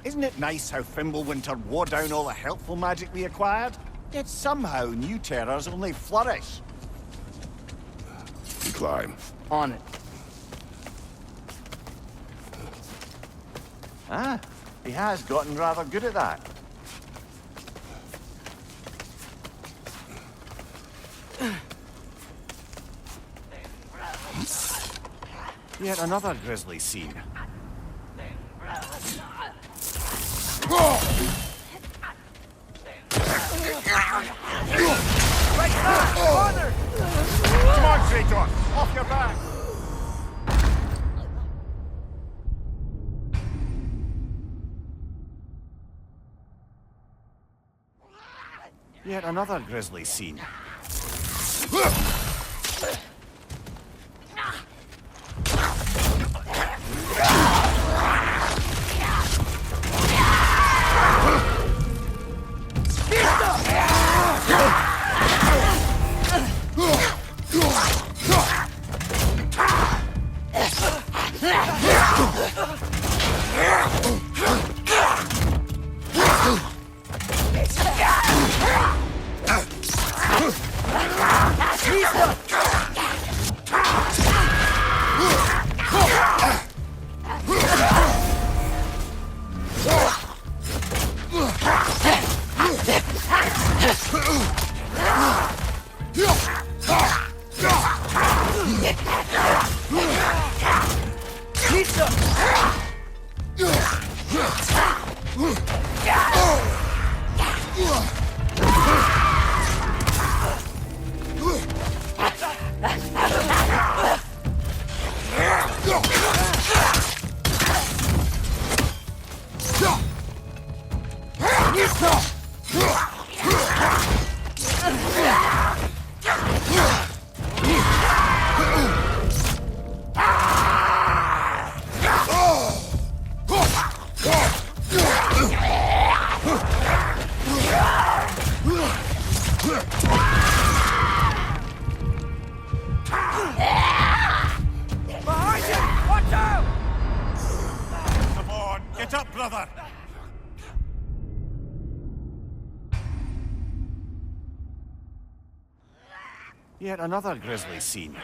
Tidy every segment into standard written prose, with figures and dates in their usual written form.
Isn't it nice how Fimbulwinter wore down all the helpful magic we acquired? Yet somehow new terrors only flourish. We climb. On it. Ah, he has gotten rather good at that. Yet another grisly scene. Right back! Father! Come on, Kratos! Off your back! Yet another grisly scene. Yet another grisly scene.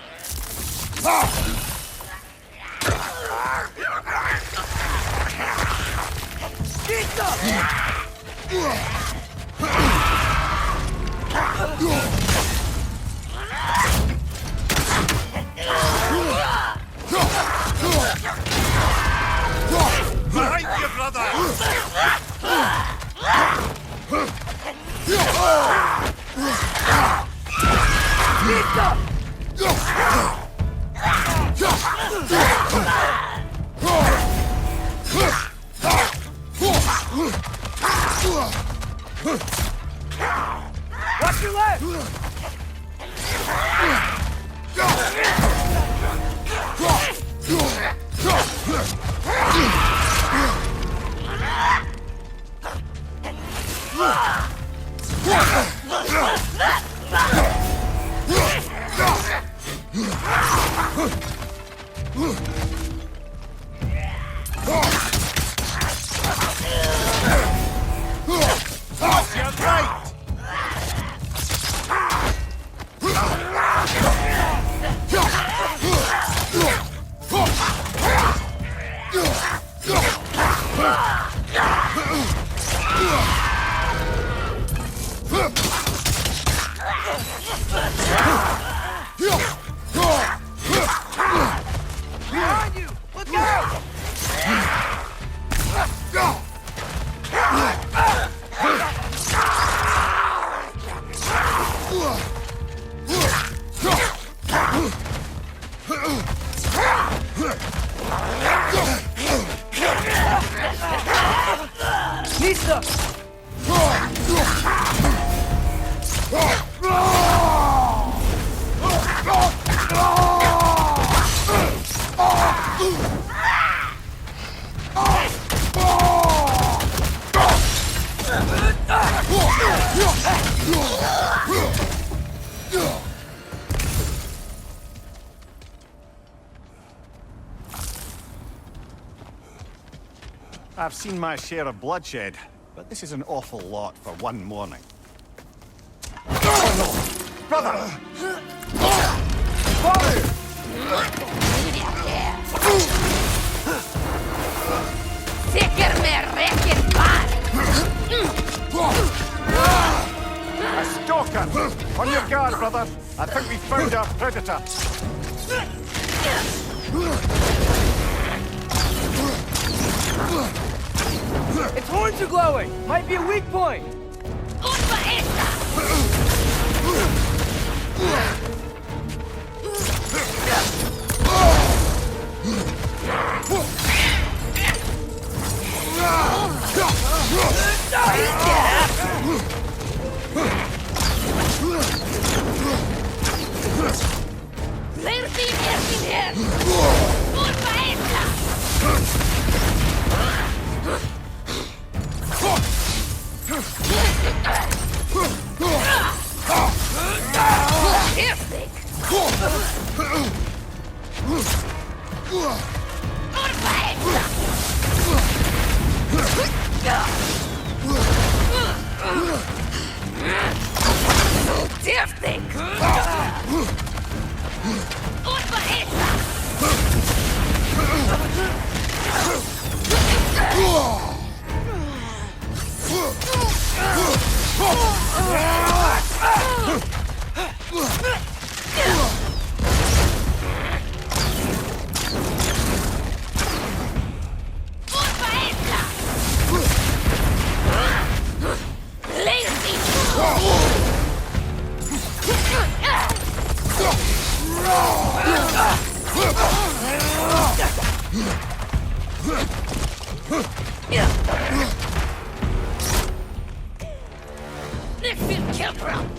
Behind you, brother! Watch your left! Watch your right! Behind you! Look out! Lisa! I've seen my share of bloodshed, but this is an awful lot for one morning. Oh no! Brother! Father! Zeker me rekken waar! A stalker! On your guard, brother! I think we found our predator! Its horns are glowing! Might be a weak point! Urba esta! Lerti merkiner! Urba esta! Perfect! Urba esta! Fantastic! Urba esta! Lazy! Next will kill round.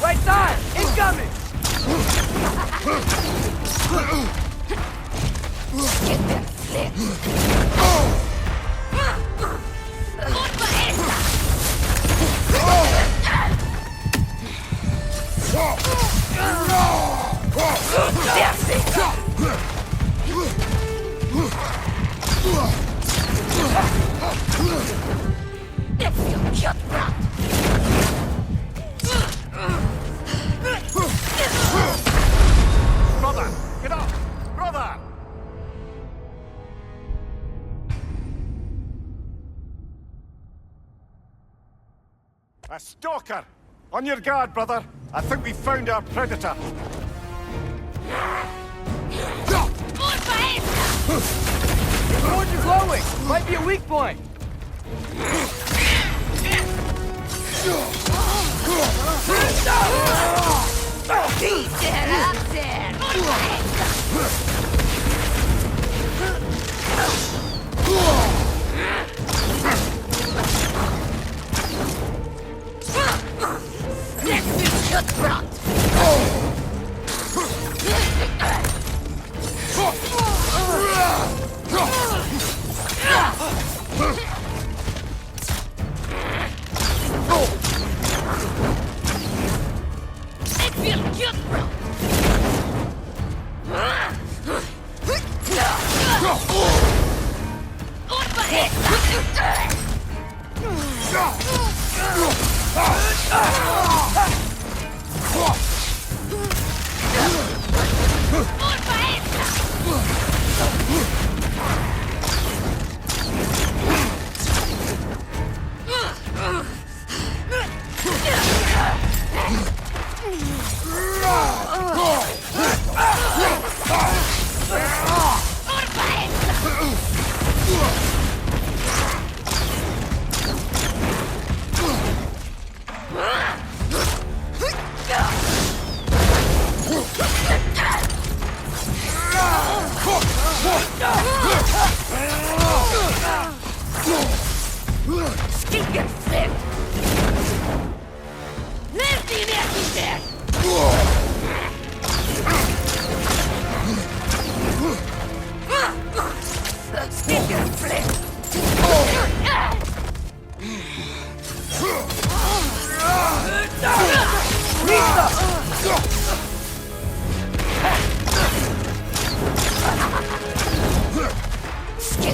Right side! Incoming! Get that flip. Urba esta! That will kill round. Brother! Get up! Brother! A stalker! On your guard, brother! I think we found our predator! Urba esta! Its horns are glowing! Might be a weak point! Beat that up there! Urba esta! Next will cut round. It will cut round. Urba esta! Urba esta! Stinker flip! Nerdy, nerdy, nerdy! Get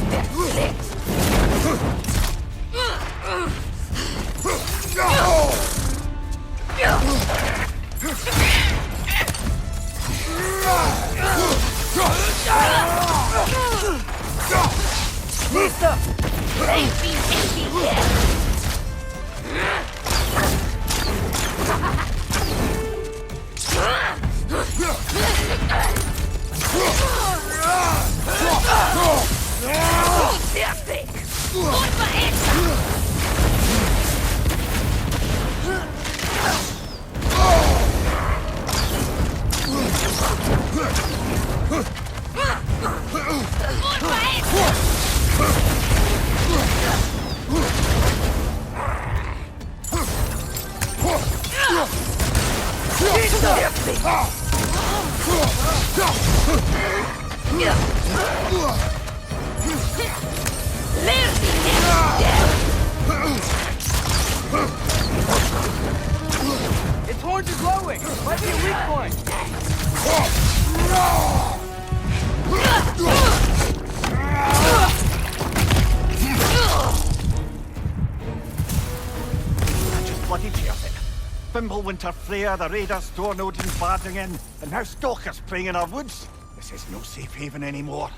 that flick! Lisa! Its horns are glowing! Might be a weak point! Just bloody perfect. Fimbulwinter Freya, the raiders, Stornodins barging in, and now stalkers preying in our woods. This is no safe haven anymore.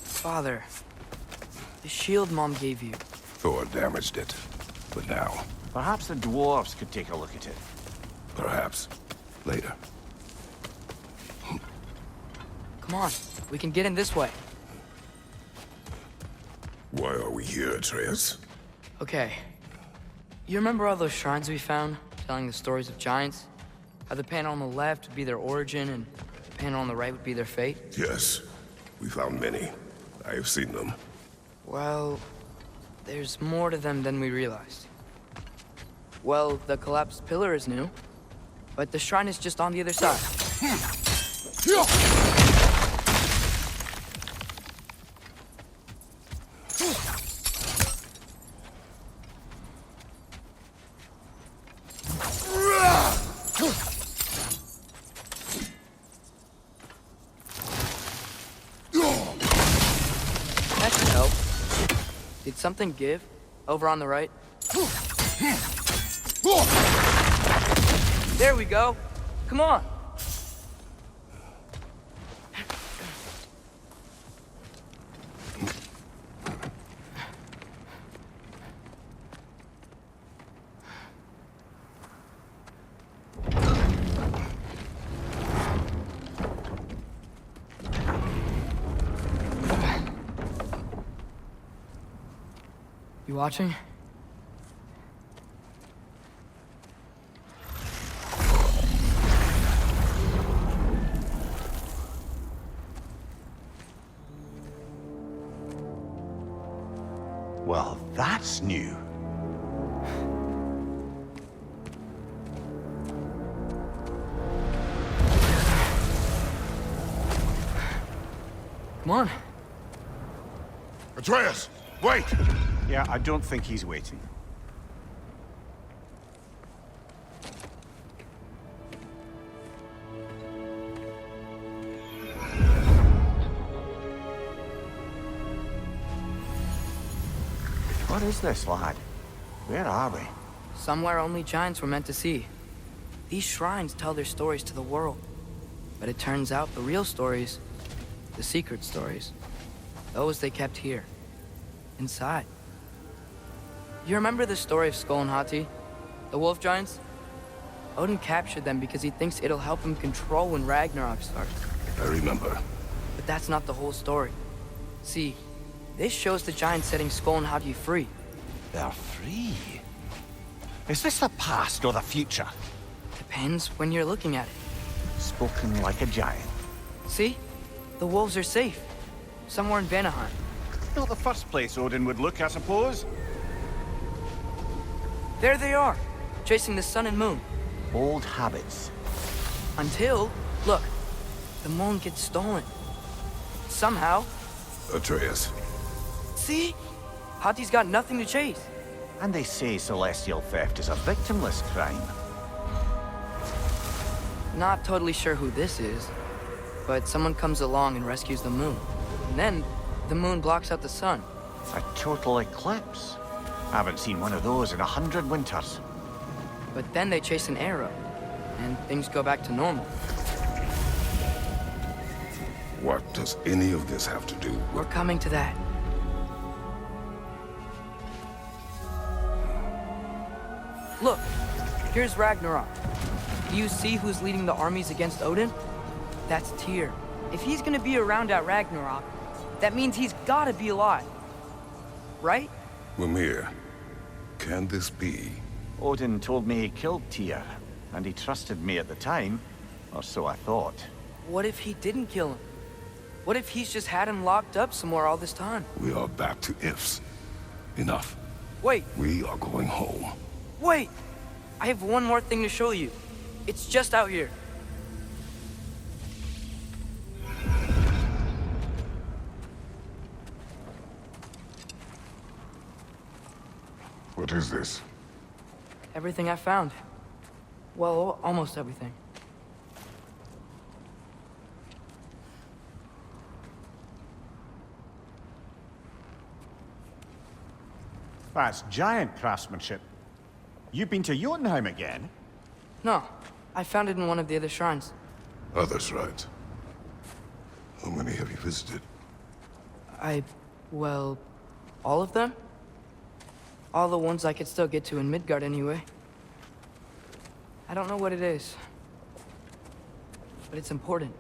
Father, the shield Mom gave you. Thor damaged it. But now, Perhaps the dwarves could take a look at it. perhaps, later. Come on, we can get in this way. Why are we here, Atreus? Okay. You remember all those shrines we found, telling the stories of giants? How the panel on the left would be their origin, and the panel on the right would be their fate? Yes, we found many. I have seen them. Well, there's more to them than we realized. Well, the collapsed pillar is new, but the shrine is just on the other side. That should help. Did something give? Over on the right? There we go. Come on. You watching? Well, that's new. Come on. Atreus, wait! Yeah, I don't think he's waiting. What is this, lad? Where are we? Somewhere only giants were meant to see. These shrines tell their stories to the world. But it turns out the real stories, the secret stories, Those they kept here. Inside. You remember the story of Skull and Hati? The wolf giants? Odin captured them because he thinks it'll help him control when Ragnarok starts. I remember. But that's not the whole story. See, this shows the giants setting Skull and Hati free. They're free. Is this the past or the future? Depends when you're looking at it. Spoken like a giant. See? The wolves are safe. Somewhere in Vanaheim. Not the first place Odin would look, I suppose. There they are, chasing the sun and moon. Old habits. Until, look, the moon gets stolen. Somehow. Atreus. See? Hati's got nothing to chase. And they say celestial theft is a victimless crime. Not totally sure who this is, but someone comes along and rescues the moon. And then, the moon blocks out the sun. A total eclipse. I haven't seen one of those in 100 winters. But then they chase an arrow, and things go back to normal. What does any of this have to do We're with... coming to that. Look, here's Ragnarok. Do you see who's leading the armies against Odin? That's Tyr. If he's gonna be around at Ragnarok, that means he's gotta be alive. Right? Mimir, can this be? Odin told me he killed Tyr, and he trusted me at the time, or so I thought. What if he didn't kill him? What if he's just had him locked up somewhere all this time? We are back to ifs. Enough. Wait, We are going home. wait! I have one more thing to show you. It's just out here. What is this? Everything I found. Well, almost everything. That's giant craftsmanship. You've been to Jotunheim again? No, I found it in one of the other shrines. Other shrines. How many have you visited? Well, all of them? All the ones I could still get to in Midgard anyway. I don't know what it is, but it's important.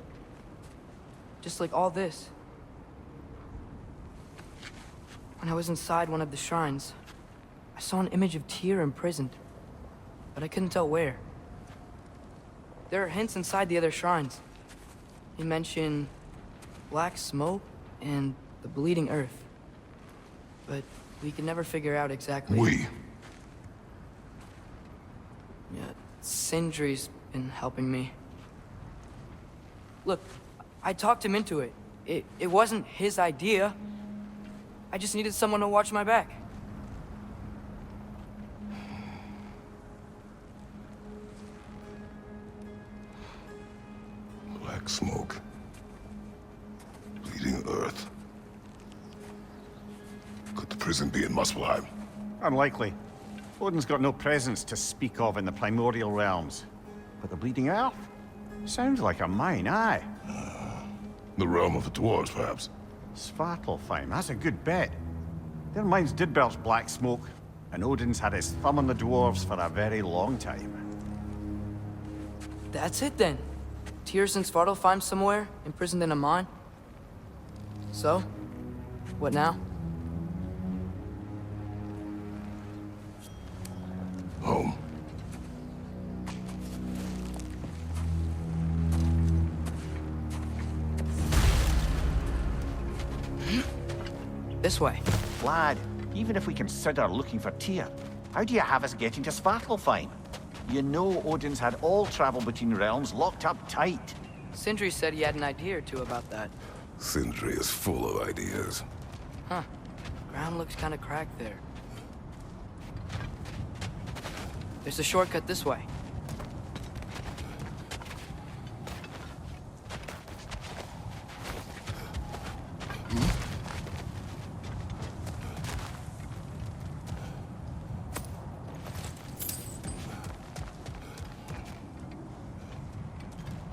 Just like all this. When I was inside one of the shrines, I saw an image of Tyr imprisoned, but I couldn't tell where. There are hints inside the other shrines. He mentioned black smoke and the bleeding earth. But we could never figure out exactly... We. Yeah, Sindri's been helping me. Look, I talked him into it. It wasn't his idea. I just needed someone to watch my back. Black smoke. Bleeding earth. Could the prison be in Muspelheim? Unlikely. Odin's got no presence to speak of in the primordial realms. But the Bleeding Earth? Sounds like a mine, aye. The realm of the dwarves, perhaps. Svartalfheim, that's a good bet. Their mines did belch black smoke, and Odin's had his thumb on the dwarves for a very long time. That's it then. Tyr's in Svartalfheim somewhere, imprisoned in a mine. So, what now? Home. This way. Lad, even if we consider looking for Tyr, how do you have us getting to Svartalfheim? You know Odin's had all travel between realms locked up tight. Sindri said he had an idea or two about that. Sindri is full of ideas. Huh. Ground looks kind of cracked there. There's a shortcut this way.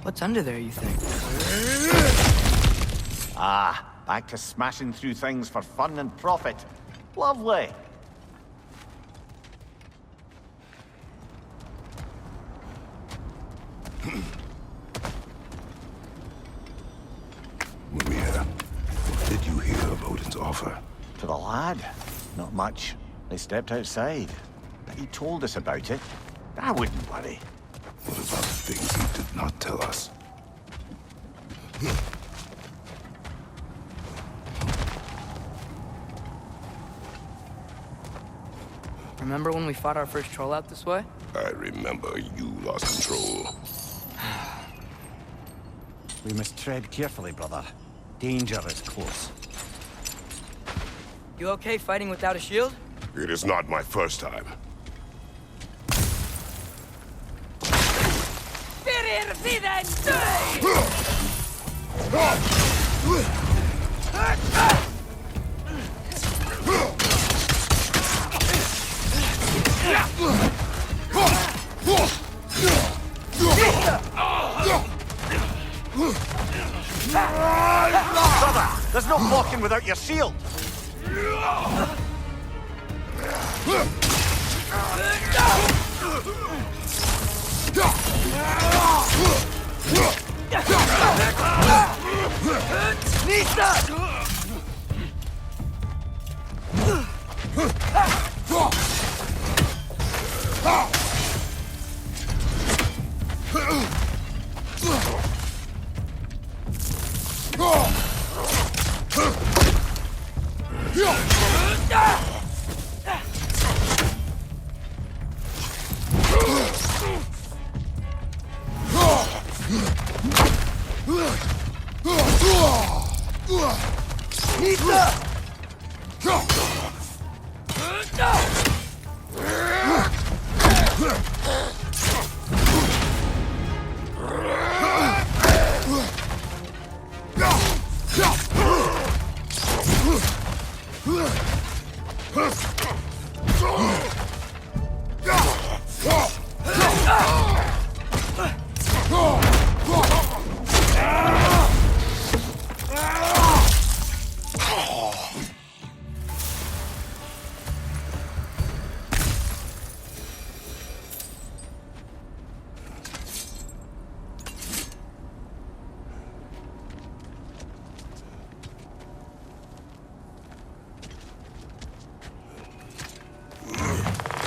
What's under there, you think? Ah, back to smashing through things for fun and profit. Lovely. Maria, what did you hear of Odin's offer? To the lad? Not much. They stepped outside. But he told us about it. I wouldn't worry. What about the things he did not tell us? Remember when we fought our first troll out this way? I remember you lost control. We must tread carefully, brother. Danger is close. You okay fighting without a shield? It is not my first time. Brother, there's no blocking without your shield.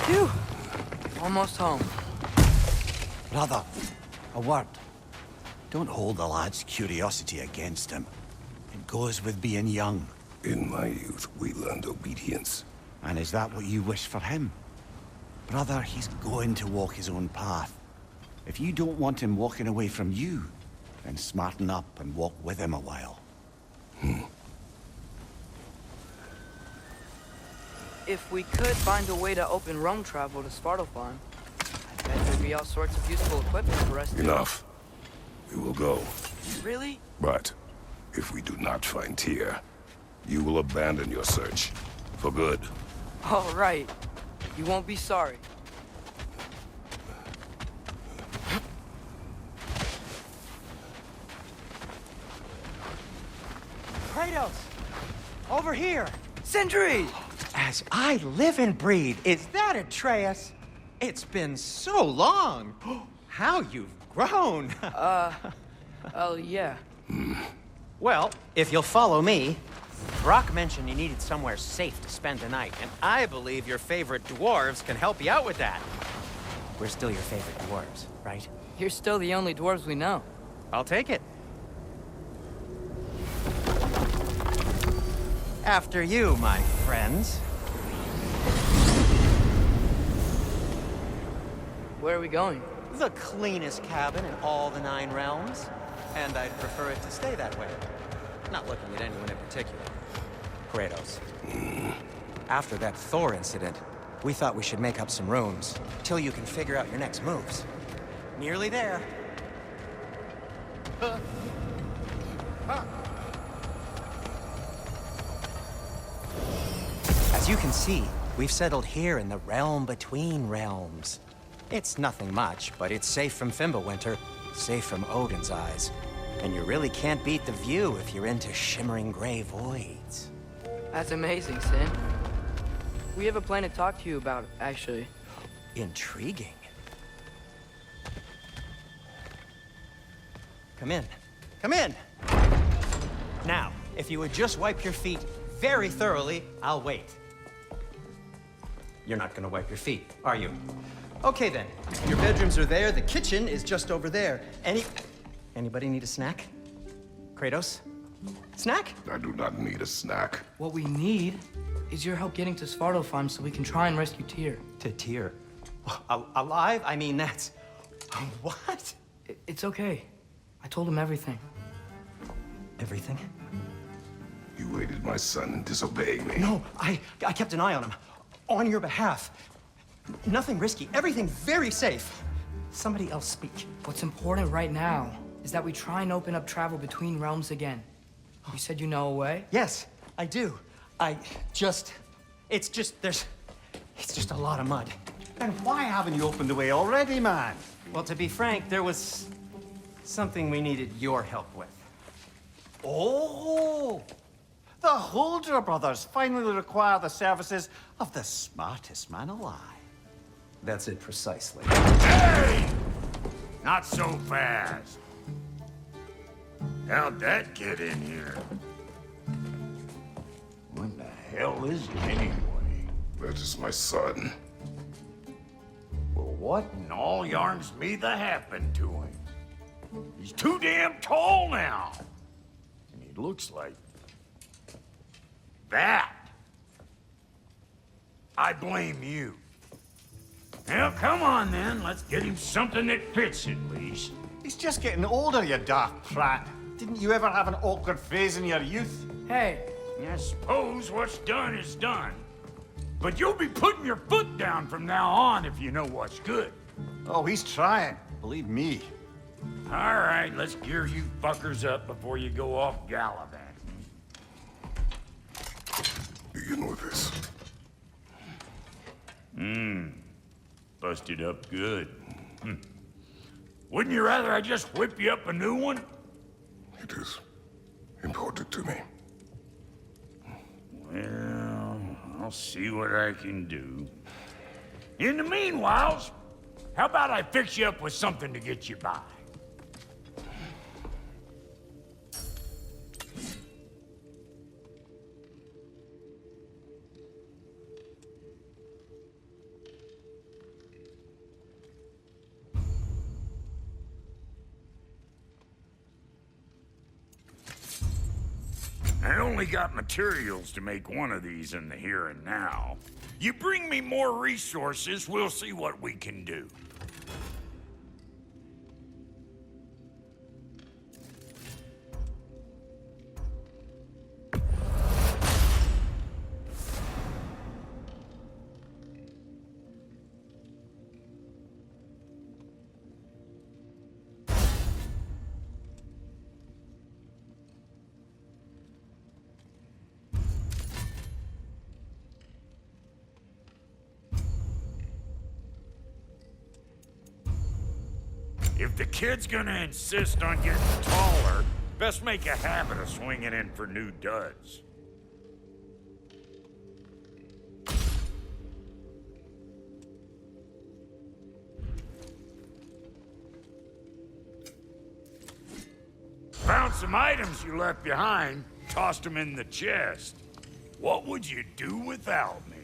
Phew. Almost home. Brother, a word. Don't hold the lad's curiosity against him. It goes with being young. In my youth, we learned obedience. And is that what you wish for him? Brother, he's going to walk his own path. If you don't want him walking away from you, then smarten up and walk with him a while. If we could find a way to open roam travel to Svartalfheim, I bet there'd be all sorts of useful equipment for us to... Enough. We will go. Really? But if we do not find Tyr, you will abandon your search. For good. All right. You won't be sorry. Kratos! Over here! Sentry! As I live and breathe, is that Atreus? It's been so long! How you've grown! Oh, yeah. Well, if you'll follow me, Brock mentioned you needed somewhere safe to spend the night, and I believe your favorite dwarves can help you out with that. We're still your favorite dwarves, right? You're still the only dwarves we know. I'll take it. After you, my friends. Where are we going? The cleanest cabin in all the 9 realms. And I'd prefer it to stay that way. Not looking at anyone in particular. Kratos. After that Thor incident, we thought we should make up some rooms, till you can figure out your next moves. Nearly there. As you can see, we've settled here in the realm between realms. It's nothing much, but it's safe from Fimbulwinter, safe from Odin's eyes. And you really can't beat the view if you're into shimmering gray voids. That's amazing, Sin. We have a plan to talk to you about, actually. Intriguing. Come in. Come in! Now, if you would just wipe your feet very thoroughly, I'll wait. You're not gonna wipe your feet, are you? Okay then. Your bedrooms are there, the kitchen is just over there. Anybody need a snack? Kratos? Snack? I do not need a snack. What we need is your help getting to Svartalfheim so we can try and rescue Tyr. To Tyr? Alive? I mean, that's... What? It's okay. I told him everything. Everything? You aided my son in disobeying me. No, I kept an eye on him. On your behalf. Nothing risky. Everything very safe. Somebody else speak. What's important right now is that we try and open up travel between realms again. You said you know a way? Yes, I do. It's just a lot of mud. Then why haven't you opened the way already, man? Well, to be frank, there was something we needed your help with. Oh! The Holder brothers finally require the services of the smartest man alive. That's it precisely. Hey! Not so fast. How'd that get in here? What the hell is it anyway? That is my son. Well, what in all yarns me that happened to him? He's too damn tall now. And he looks like... that. I blame you. Well, come on then. Let's get him something that fits at least. He's just getting older, you daft prat. Didn't you ever have an awkward phase in your youth? Hey, I suppose what's done is done. But you'll be putting your foot down from now on if you know what's good. Oh, he's trying. Believe me. All right, let's gear you fuckers up before you go off gallivanting. Begin with this. Busted up good. Wouldn't you rather I just whip you up a new one? It is important to me. Well, I'll see what I can do. In the meanwhile, how about I fix you up with something to get you by? I only got materials to make one of these in the here and now. You bring me more resources, we'll see what we can do. If the kid's gonna insist on getting taller, best make a habit of swinging in for new duds. Found some items you left behind, tossed them in the chest. What would you do without me?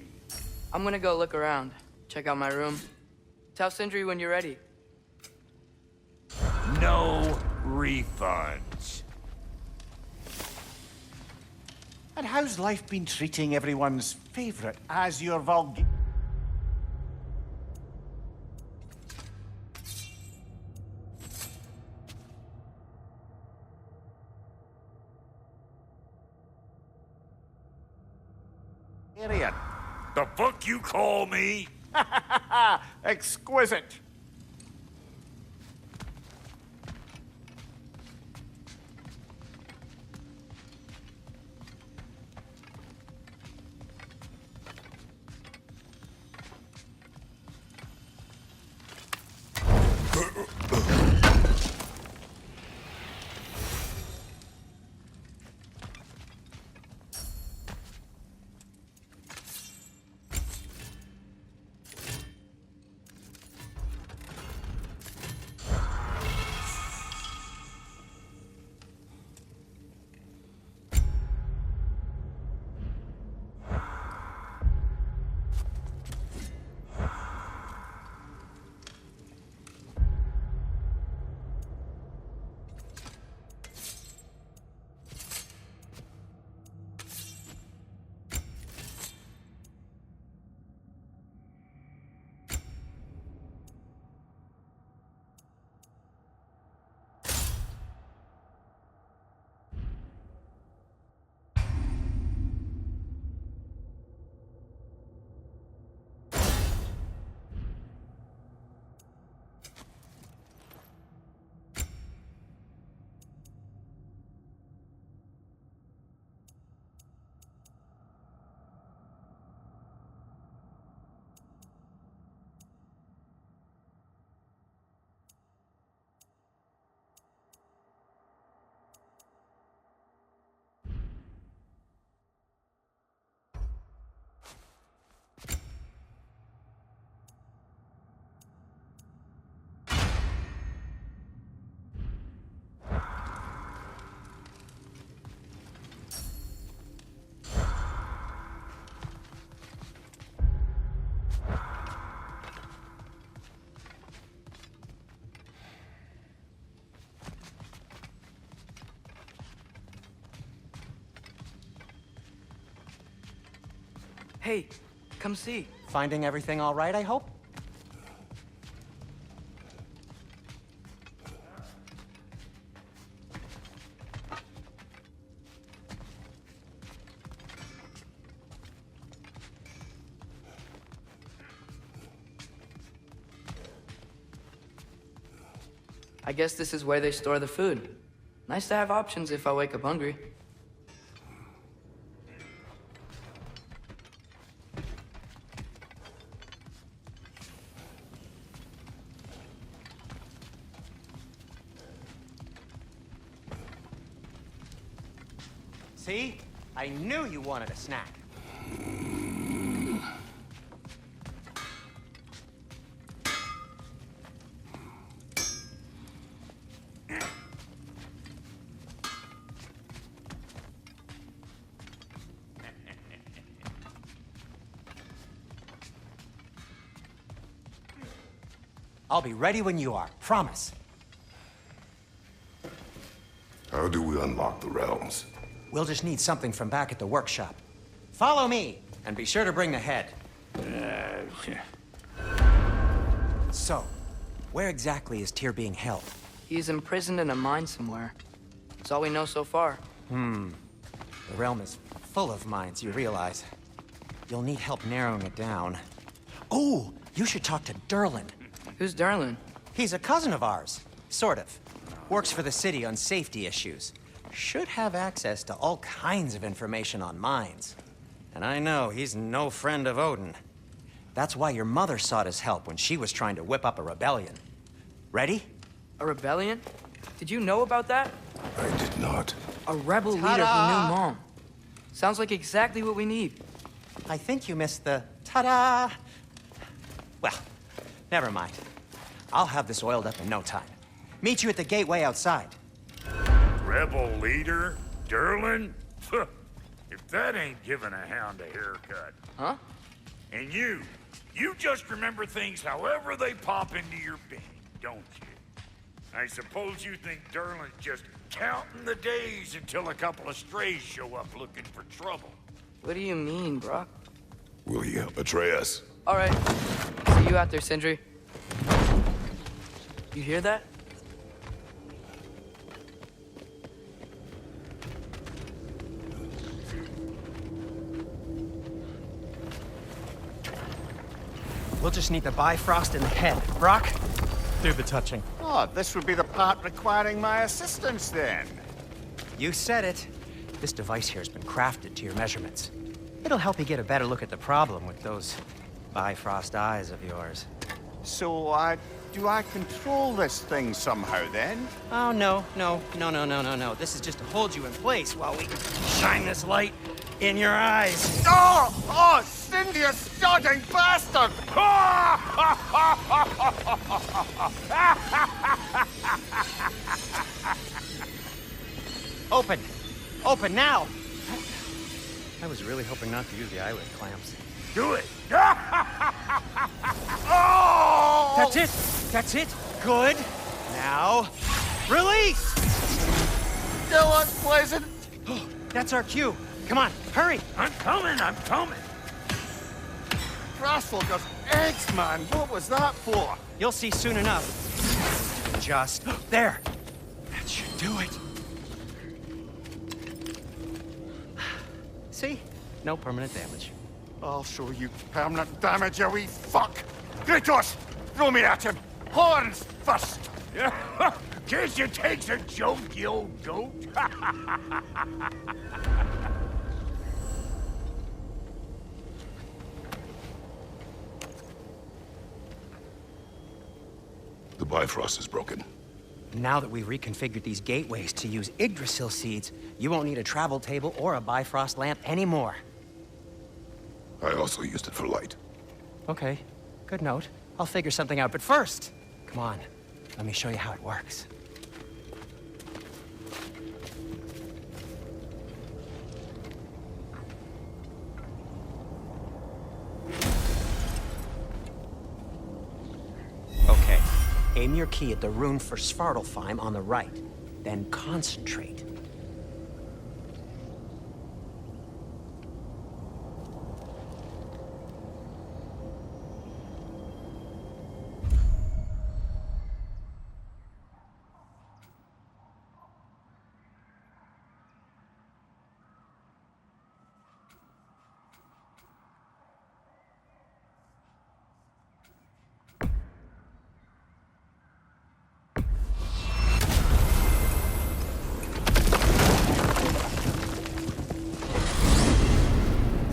I'm gonna go look around. Check out my room. Tell Sindri when you're ready. No refunds. And how's life been treating everyone's favorite Azure Vulg... Arian? The fuck you call me? Exquisite. Hey, come see. Finding everything all right, I hope? I guess this is where they store the food. Nice to have options if I wake up hungry. See? I knew you wanted a snack. I'll be ready when you are. Promise. How do we unlock the realms? We'll just need something from back at the workshop. Follow me, and be sure to bring the head. So, where exactly is Tyr being held? He's imprisoned in a mine somewhere. That's all we know so far. The realm is full of mines, you realize. You'll need help narrowing it down. Oh, you should talk to Derlin. Who's Darlin? He's a cousin of ours. Sort of. Works for the city on safety issues. Should have access to all kinds of information on mines. And I know he's no friend of Odin. That's why your mother sought his help when she was trying to whip up a rebellion. Ready? A rebellion? Did you know about that? I did not. A rebel leader who Ta-da! knew Mom. Sounds like exactly what we need. I think you missed the ta-da. Well, never mind. I'll have this oiled up in no time. Meet you at the gateway outside. Rebel leader? Derlin? If that ain't giving a hound a haircut. Huh? And you just remember things however they pop into your being, don't you? I suppose you think Derlin's just counting the days until a couple of strays show up looking for trouble. What do you mean, Brock? Will you betray us? All right. See you out there, Sindri. You hear that? We'll just need the Bifrost in the head. Brock, do the touching. Oh, this would be the part requiring my assistance then. You said it. This device here has been crafted to your measurements. It'll help you get a better look at the problem with those Bifrost eyes of yours. So, do I control this thing somehow then? Oh, no. This is just to hold you in place while we shine this light in your eyes. Oh, Cindy, you sodding bastard! Open now! I was really hoping not to use the eyelid clamps. Do it! Oh! That's it! Good! Now, release! Still unpleasant. That's our cue. Come on, hurry! I'm coming! Kratos, eggs, man. What was that for? You'll see soon enough. Just there. That should do it. See? No permanent damage. I'll show you permanent damage, you wee fuck. Kratos, throw me at him. Horns first. Guess you takes a joke, you old goat. The Bifrost is broken. Now that we've reconfigured these gateways to use Yggdrasil seeds, you won't need a travel table or a Bifrost lamp anymore. I also used it for light. Okay, good note. I'll figure something out, but first, come on, let me show you how it works. Okay, aim your key at the rune for Svartalfheim on the right, then concentrate.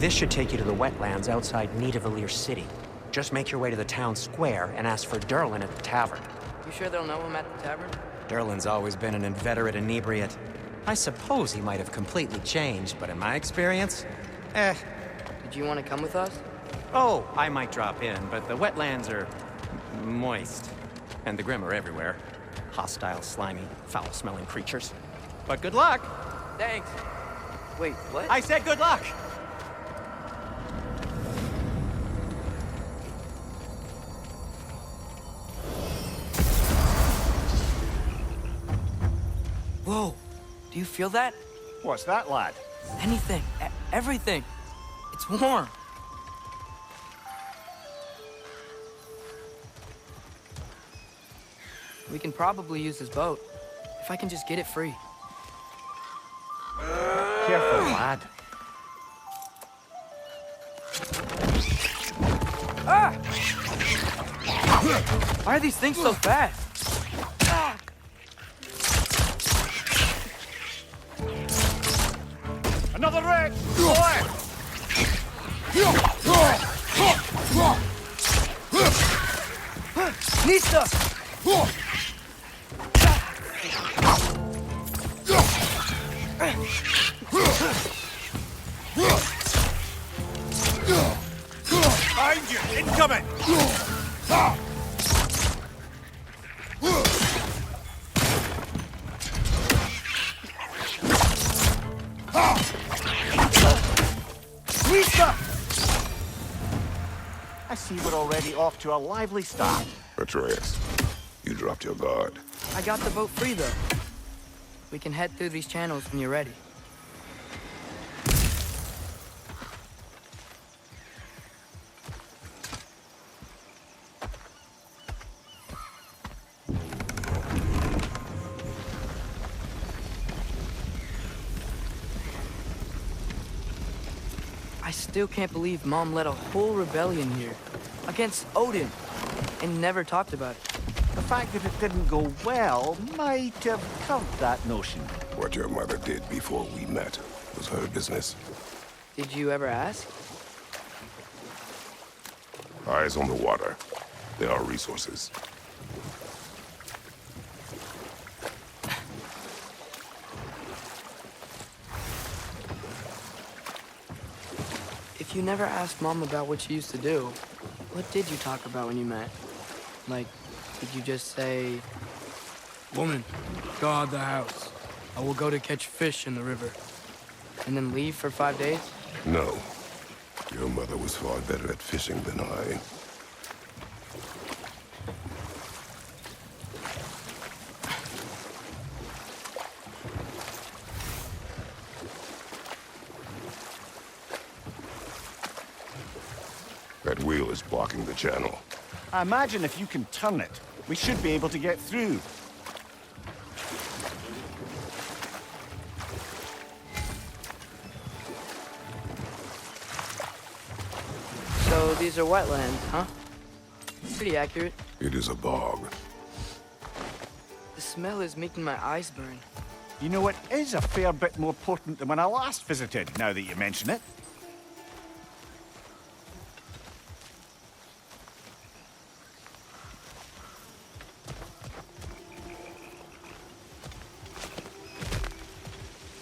This should take you to the wetlands outside Nidavellir City. Just make your way to the town square and ask for Durlin at the tavern. You sure they'll know him at the tavern? Durlin's always been an inveterate inebriate. I suppose he might have completely changed, but in my experience, Did you want to come with us? Oh, I might drop in, but the wetlands are moist. And the Grim are everywhere. Hostile, slimy, foul-smelling creatures. But good luck! Thanks. Wait, what? I said good luck! Whoa, do you feel that? What's that, lad? Anything, everything. It's warm. We can probably use this boat, if I can just get it free. Careful, lad. Ah! Why are these things so fast? Another wreck! Boy! Nista! Behind you! Incoming! Nista! I see we're already off to a lively start. Atreus, you dropped your guard. I got the boat free, though. We can head through these channels when you're ready. I still can't believe Mom led a whole rebellion here against Odin and never talked about it. The fact that it didn't go well might have covered that notion. What your mother did before we met was her business. Did you ever ask? Eyes on the water. There are resources. If you never asked Mom about what she used to do, what did you talk about when you met? Like, did you just say, "Woman, guard the house. I will go to catch fish in the river," and then leave for 5 days? No. Your mother was far better at fishing than I. That wheel is blocking the channel. I imagine if you can turn it, we should be able to get through. So these are wetlands, huh? Pretty accurate. It is a bog. The smell is making my eyes burn. You know, it is a fair bit more potent than when I last visited, now that you mention it.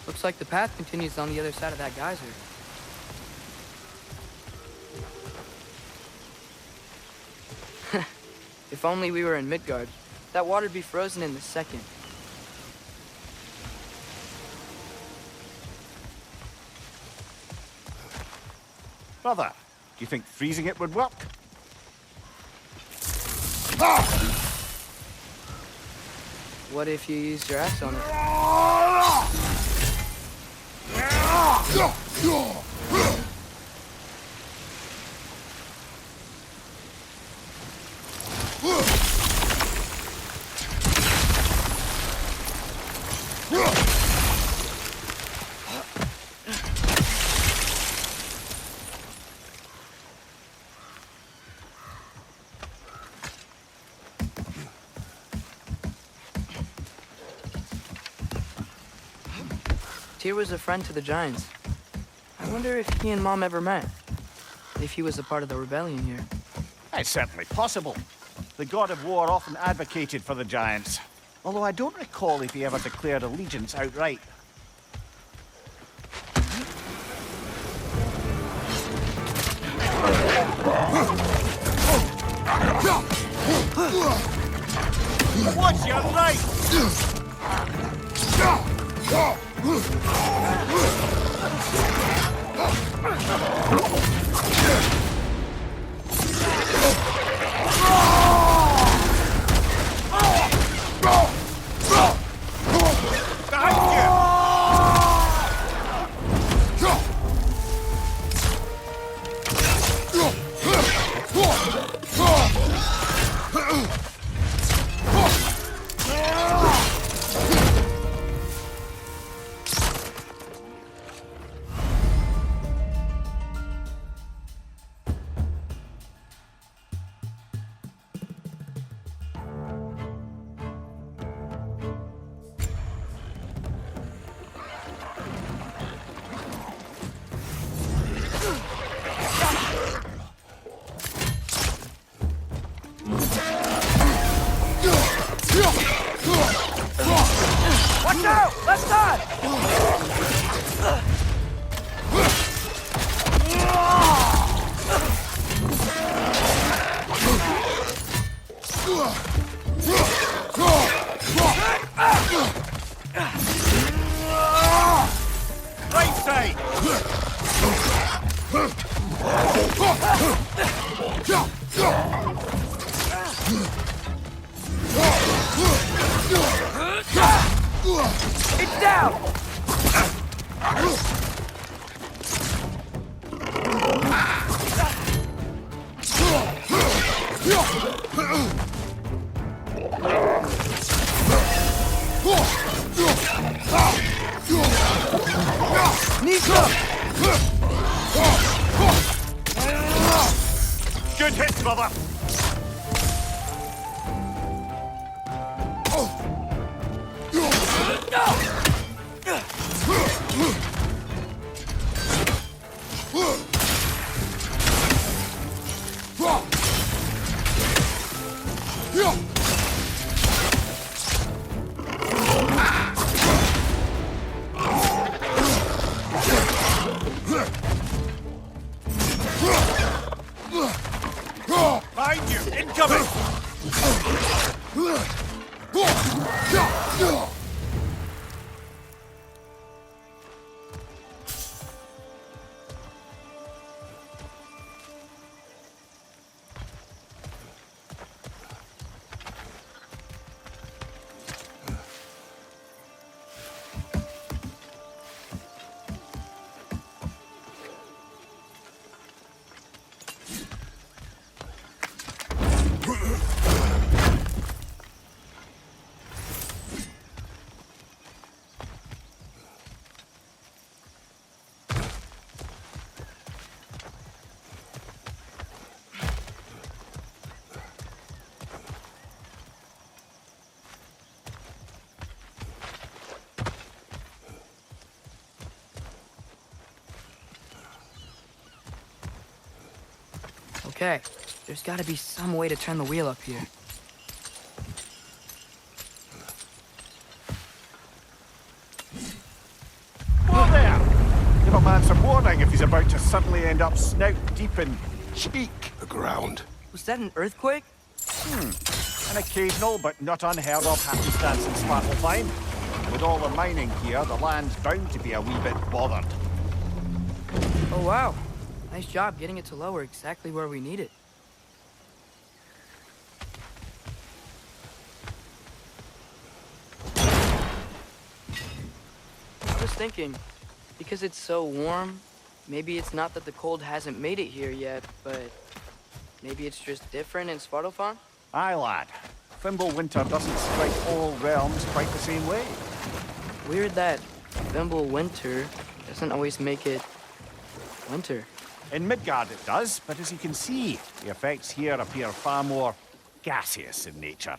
Looks like the path continues on the other side of that geyser. If only we were in Midgard. That water'd be frozen in a second. Brother, do you think freezing it would work? What if you used your axe on it? Tyr was a friend to the Giants. I wonder if he and Mom ever met. If he was a part of the rebellion here. It's certainly possible. The God of War often advocated for the Giants. Although I don't recall if he ever declared allegiance outright. Watch your right! Watch out! Left side! Right side! It's down! Good hit, brother! Behind you! Incoming! Okay, there's gotta be some way to turn the wheel up here. Whoa there! Give a man some warning if he's about to suddenly end up snout deep in cheek. The ground. Was that an earthquake? An occasional but not unheard of happenstance in Svartalfheim. With all the mining here, the land's bound to be a wee bit bothered. Oh wow. Nice job getting it to lower exactly where we need it. I was thinking, because it's so warm, maybe it's not that the cold hasn't made it here yet, but maybe it's just different in Svartalfheim? Aye, lad. Fimble winter doesn't strike all realms quite the same way. Weird that Fimble winter doesn't always make it winter. In Midgard it does, but as you can see, the effects here appear far more gaseous in nature.